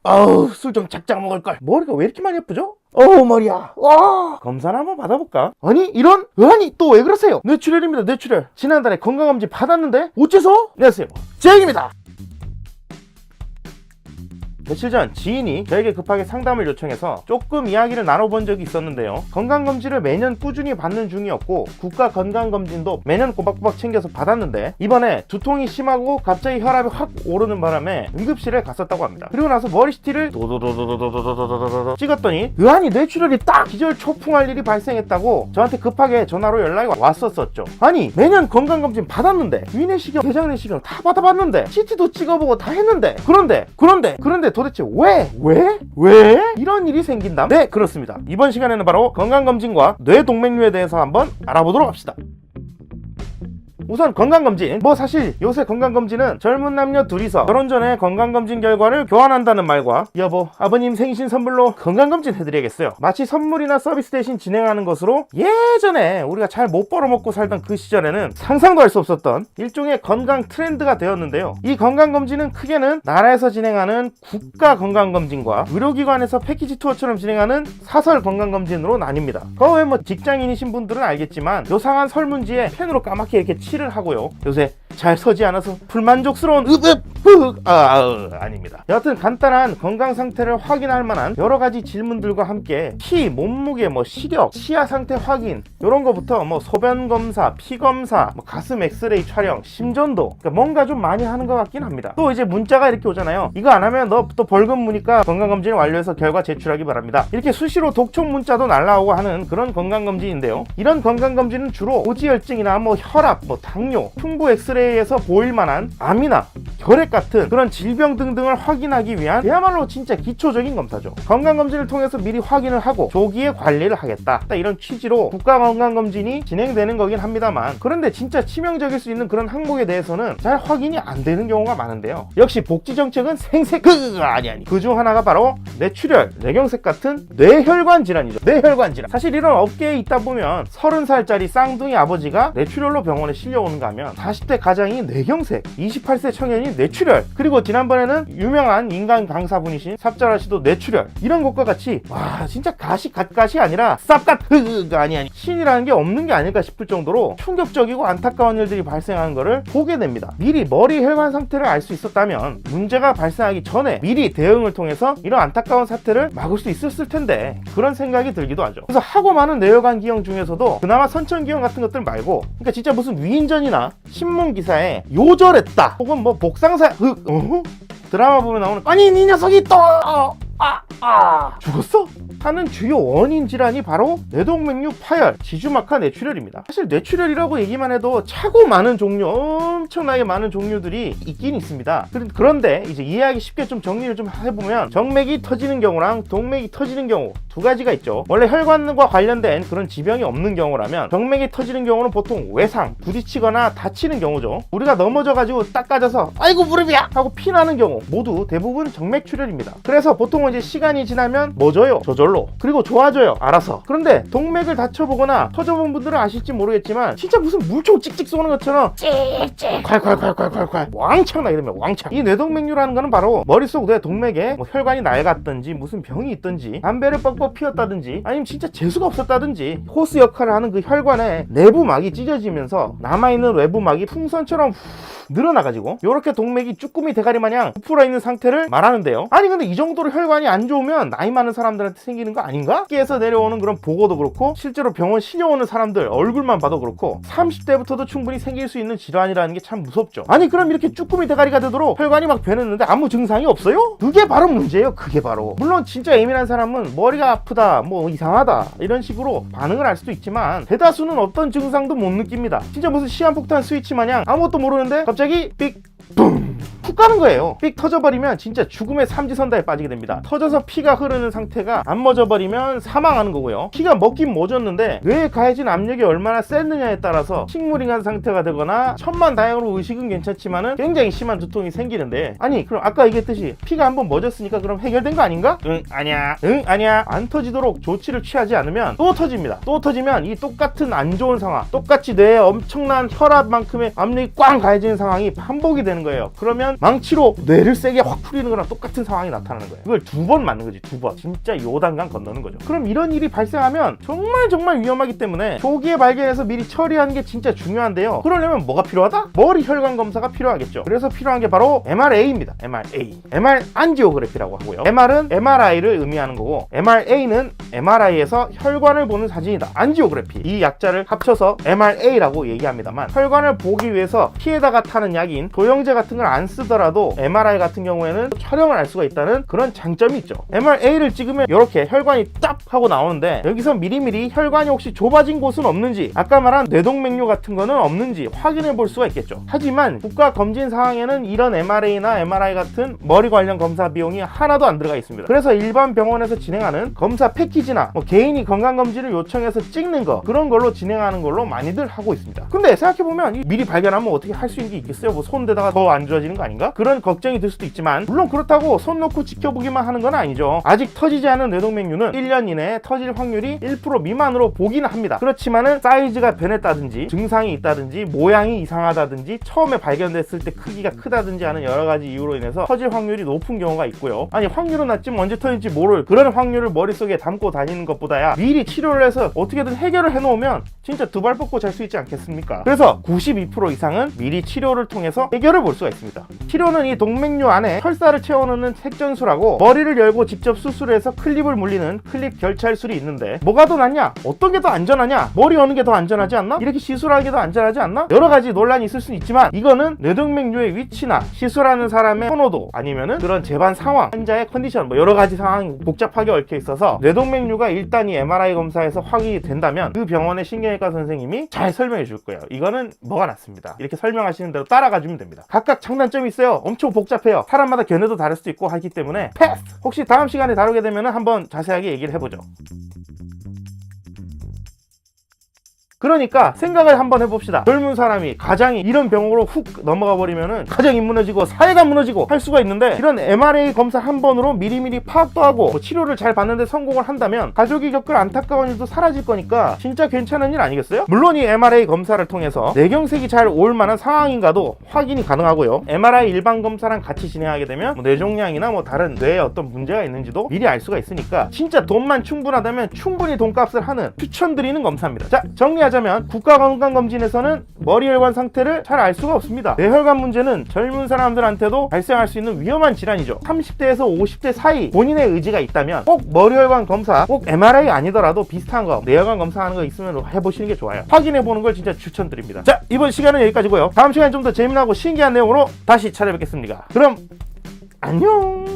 아우, 술 좀 작작 먹을걸. 머리가 왜 이렇게 많이 예쁘죠? 어우, 머리야. 와, 검사를 한번 받아볼까? 아니, 또 왜 그러세요? 뇌출혈입니다, 뇌출혈. 지난달에 건강검진 받았는데 어째서? 안녕하세요, 제이입니다. 며칠 전 지인이 저에게 급하게 상담을 요청해서 조금 이야기를 나눠본 적이 있었는데요. 건강검진을 매년 꾸준히 받는 중이었고 국가건강검진도 매년 꼬박꼬박 챙겨서 받았는데 이번에 두통이 심하고 갑자기 혈압이 확 오르는 바람에 응급실에 갔었다고 합니다. 그리고 나서 머리시티를 도도도도도도도도도도도 찍었더니 의안이 뇌출혈이 딱 기절 초풍할 일이 발생했다고 저한테 급하게 전화로 연락이 왔었었죠. 아니, 매년 건강검진 받았는데 위내시경, 대장내시경 다 받아봤는데 CT도 찍어보고 다 했는데 그런데 도대체 왜 이런 일이 생긴다? 네, 그렇습니다. 이번 시간에는 바로 건강검진과 뇌동맥류에 대해서 한번 알아보도록 합시다. 우선 건강검진, 사실 요새 건강검진은 젊은 남녀 둘이서 결혼 전에 건강검진 결과를 교환한다는 말과 여보, 아버님 생신 선물로 건강검진 해드려야겠어요, 마치 선물이나 서비스 대신 진행하는 것으로 예전에 우리가 잘 못 벌어먹고 살던 그 시절에는 상상도 할 수 없었던 일종의 건강 트렌드가 되었는데요. 이 건강검진은 크게는 나라에서 진행하는 국가건강검진과 의료기관에서 패키지 투어처럼 진행하는 사설 건강검진으로 나뉩니다. 그 외 직장인이신 분들은 알겠지만 요상한 설문지에 펜으로 까맣게 이렇게 칠을 하고요. 요새 잘 서지 않아서 불만족스러운 아닙니다. 여하튼 간단한 건강 상태를 확인할 만한 여러 가지 질문들과 함께 키, 몸무게, 시력, 치아 상태 확인 이런 거부터 소변 검사, 피 검사, 가슴 엑스레이 촬영, 심전도, 그러니까 뭔가 좀 많이 하는 것 같긴 합니다. 또 이제 문자가 이렇게 오잖아요. 이거 안 하면 너 또 벌금 무니까 건강검진 완료해서 결과 제출하기 바랍니다. 이렇게 수시로 독촉 문자도 날라오고 하는 그런 건강검진인데요. 이런 건강검진은 주로 고지혈증이나 혈압, 당뇨, 흉부 엑스레이에서 보일 만한 암이나 혈액 같은 그런 질병 등등을 확인하기 위한 그야말로 진짜 기초적인 검사죠. 건강검진을 통해서 미리 확인을 하고 조기에 관리를 하겠다, 이런 취지로 국가건강검진이 진행되는 거긴 합니다만, 그런데 진짜 치명적일 수 있는 그런 항목에 대해서는 잘 확인이 안 되는 경우가 많은데요. 역시 복지정책은 아니 그중 하나가 바로 뇌출혈, 뇌경색 같은 뇌혈관 질환이죠. 뇌혈관 질환. 사실 이런 업계에 있다 보면 30살짜리 쌍둥이 아버지가 뇌출혈로 병원에 실려오는가 하면 40대 가장이 뇌경색, 28세 청년이 뇌출혈, 그리고 지난번에는 유명한 인간 강사분이신 삽자라 씨도 뇌출혈, 이런 것과 같이 와, 진짜 갓갓이 아니라 쌉갓 아니 신이라는 게 없는 게 아닐까 싶을 정도로 충격적이고 안타까운 일들이 발생하는 것을 보게 됩니다. 미리 머리 혈관 상태를 알 수 있었다면 문제가 발생하기 전에 미리 대응을 통해서 이런 안타까운 사태를 막을 수 있었을 텐데, 그런 생각이 들기도 하죠. 그래서 하고 많은 뇌혈관 기형 중에서도 그나마 선천기형 같은 것들 말고, 그러니까 진짜 무슨 위인전이나 신문 기사에 요절했다 혹은 복상사 드라마 보면 나오는 아니 이 녀석이 또 죽었어? 하는 주요 원인 질환이 바로 뇌동맥류 파열, 지주막하 뇌출혈입니다. 사실 뇌출혈이라고 얘기만 해도 차고 많은 종류, 엄청나게 많은 종류들이 있긴 있습니다. 그런데 이제 이해하기 쉽게 좀 정리를 좀 해보면 정맥이 터지는 경우랑 동맥이 터지는 경우 두 가지가 있죠. 원래 혈관과 관련된 그런 지병이 없는 경우라면 정맥이 터지는 경우는 보통 외상, 부딪히거나 다치는 경우죠. 우리가 넘어져가지고 딱 까져서 아이고 무릎이야 하고 피나는 경우 모두 대부분 정맥출혈입니다. 그래서 보통은 이제 시간이 지나면 멎어요, 저절로. 그리고 좋아져요, 알아서. 그런데 동맥을 다쳐보거나 터져본 분들은 아실지 모르겠지만 진짜 무슨 물총 찍찍 쏘는 것처럼 찍찍 콸콸콸콸콸콸 왕창 나게 되면 왕창. 이 뇌동맥류라는 거는 바로 머릿속 뇌동맥에 혈관이 낡았든지 무슨 병이 있든지 담배를 뻑뻑 피웠다든지 아니면 진짜 재수가 없었다든지 호스 역할을 하는 그 혈관에 내부막이 찢어지면서 남아있는 외부막이 풍선처럼 늘어나가지고 이렇게 동맥이 쭈꾸미 대가리 마냥 부풀어 있는 상태를 말하는데요. 아니 근데 이 정도로 혈관이 안 좋으면 나이 많은 사람들한테 생기는 거 아닌가? 학계에서 내려오는 그런 보고도 그렇고 실제로 병원 실려오는 사람들 얼굴만 봐도 그렇고 30대부터도 충분히 생길 수 있는 질환이라는 게 참 무섭죠. 아니 그럼 이렇게 쭈꾸미 대가리가 되도록 혈관이 막 변했는데 아무 증상이 없어요? 그게 바로 문제예요. 그게 바로. 물론 진짜 예민한 사람은 머리가 아프다, 이상하다 이런 식으로 반응을 할 수도 있지만 대다수는 어떤 증상도 못 느낍니다. 진짜 무슨 시한폭탄 스위치 마냥 아무것도 모르는데 갑자기 삑 뿡 푹 가는 거예요. 삑 터져버리면 진짜 죽음의 삼지선다에 빠지게 됩니다. 터져서 피가 흐르는 상태가 안 멎어버리면 사망하는 거고요. 피가 먹긴 멎었는데 뇌에 가해진 압력이 얼마나 셌느냐에 따라서 식물인간 상태가 되거나 천만다행으로 의식은 괜찮지만은 굉장히 심한 두통이 생기는데, 아니 그럼 아까 얘기했듯이 피가 한번 멎었으니까 그럼 해결된 거 아닌가? 아니야. 안 터지도록 조치를 취하지 않으면 또 터집니다. 또 터지면 이 똑같은 안 좋은 상황, 똑같이 뇌에 엄청난 혈압만큼의 압력이 꽝 가해지는 상황이 반복이 되는 거예요. 그러면 망치로 뇌를 세게 확 풀리는 거랑 똑같은 상황이 나타나는 거예요. 그걸 2번 맞는 거지. 2번. 진짜 요단강 건너는 거죠. 그럼 이런 일이 발생하면 정말 위험하기 때문에 조기에 발견해서 미리 처리하는 게 진짜 중요한데요. 그러려면 뭐가 필요하다? 머리 혈관 검사가 필요하겠죠. 그래서 필요한 게 바로 MRA입니다. MR 안지오그래피라고 하고요. MR은 MRI를 의미하는 거고, MRA는 MRI에서 혈관을 보는 사진이다. 안지오그래피. 이 약자를 합쳐서 MRA라고 얘기합니다만, 혈관을 보기 위해서 피에다가 타는 약인 도형제 같은 걸 안 쓰더라도 MRI 같은 경우에는 촬영을 할 수가 있다는 그런 장점이 있죠. MRA를 찍으면 이렇게 혈관이 딱 하고 나오는데, 여기서 미리미리 혈관이 혹시 좁아진 곳은 없는지, 아까 말한 뇌동맥류 같은 거는 없는지 확인해 볼 수가 있겠죠. 하지만 국가 검진 사항에는 이런 MRA나 MRI 같은 머리 관련 검사 비용이 하나도 안 들어가 있습니다. 그래서 일반 병원에서 진행하는 검사 패키지나 개인이 건강검진을 요청해서 찍는 거, 그런 걸로 진행하는 걸로 많이들 하고 있습니다. 근데 생각해보면 미리 발견하면 어떻게 할 수 있는 게 있겠어요? 뭐 손대다가 더 안 좋아지는 거 아닌가? 그런 걱정이 들 수도 있지만, 물론 그렇다고 손 놓고 지켜보기만 하는 건 아니죠. 아직 터지지 않은 뇌동맥류는 1년 이내에 터질 확률이 1% 미만으로 보기는 합니다. 그렇지만은 사이즈가 변했다든지, 증상이 있다든지, 모양이 이상하다든지, 처음에 발견됐을 때 크기가 크다든지 하는 여러 가지 이유로 인해서 터질 확률이 높은 경우가 있고요. 아니, 확률은 낮지만 언제 터질지 모를 그런 확률을 머릿속에 담고 다니는 것보다야 미리 치료를 해서 어떻게든 해결을 해놓으면 진짜 두 발 뻗고 잘 수 있지 않겠습니까? 그래서 92% 이상은 미리 치료를 통해서 해결을 볼 수가 있습니다. 치료는 이 동맥류 안에 혈사를 채워넣는 색전술하고, 머리를 열고 직접 수술해서 클립을 물리는 클립 결찰술이 있는데, 뭐가 더 낫냐? 어떤 게 더 안전하냐? 머리 여는 게 더 안전하지 않나? 이렇게 시술하는 게 더 안전하지 않나? 여러 가지 논란이 있을 수는 있지만, 이거는 뇌동맥류의 위치나 시술하는 사람의 선호도, 아니면은 그런 재반 상황, 환자의 컨디션, 뭐 여러 가지 상황이 복잡하게 얽혀 있어서, 뇌동맥류가 일단 이 MRI 검사에서 확인이 된다면 그 병원의 신경외과 선생님이 잘 설명해 줄 거예요. 이거는 뭐가 낫습니다. 이렇게 설명하시는 대로 따라가 주면 됩니다. 각각 장단점이 있어요. 엄청 복잡해요. 사람마다 견해도 다를 수도 있고 하기 때문에 패스! 혹시 다음 시간에 다루게 되면 한번 자세하게 얘기를 해보죠. 그러니까 생각을 한번 해봅시다. 젊은 사람이, 가장이 이런 병으로 훅 넘어가 버리면은 가정이 무너지고 사회가 무너지고 할 수가 있는데, 이런 MRA 검사 한 번으로 미리미리 파악도 하고 치료를 잘 받는데 성공을 한다면 가족이 겪을 안타까운 일도 사라질 거니까 진짜 괜찮은 일 아니겠어요? 물론 이 MRA 검사를 통해서 뇌경색이 잘 올 만한 상황인가도 확인이 가능하고요. MRI 일반 검사랑 같이 진행하게 되면 뇌종양이나 다른 뇌에 어떤 문제가 있는지도 미리 알 수가 있으니까, 진짜 돈만 충분하다면 충분히 돈값을 하는, 추천드리는 검사입니다. 자, 정리하자면 국가건강검진에서는 머리혈관 상태를 잘 알 수가 없습니다. 뇌혈관 문제는 젊은 사람들한테도 발생할 수 있는 위험한 질환이죠. 30대에서 50대 사이 본인의 의지가 있다면 꼭 머리혈관 검사, 꼭 MRI 아니더라도 비슷한 거, 뇌혈관 검사하는 거 있으면 해보시는 게 좋아요. 확인해보는 걸 진짜 추천드립니다. 자, 이번 시간은 여기까지고요. 다음 시간에 좀 더 재미나고 신기한 내용으로 다시 찾아뵙겠습니다. 그럼 안녕.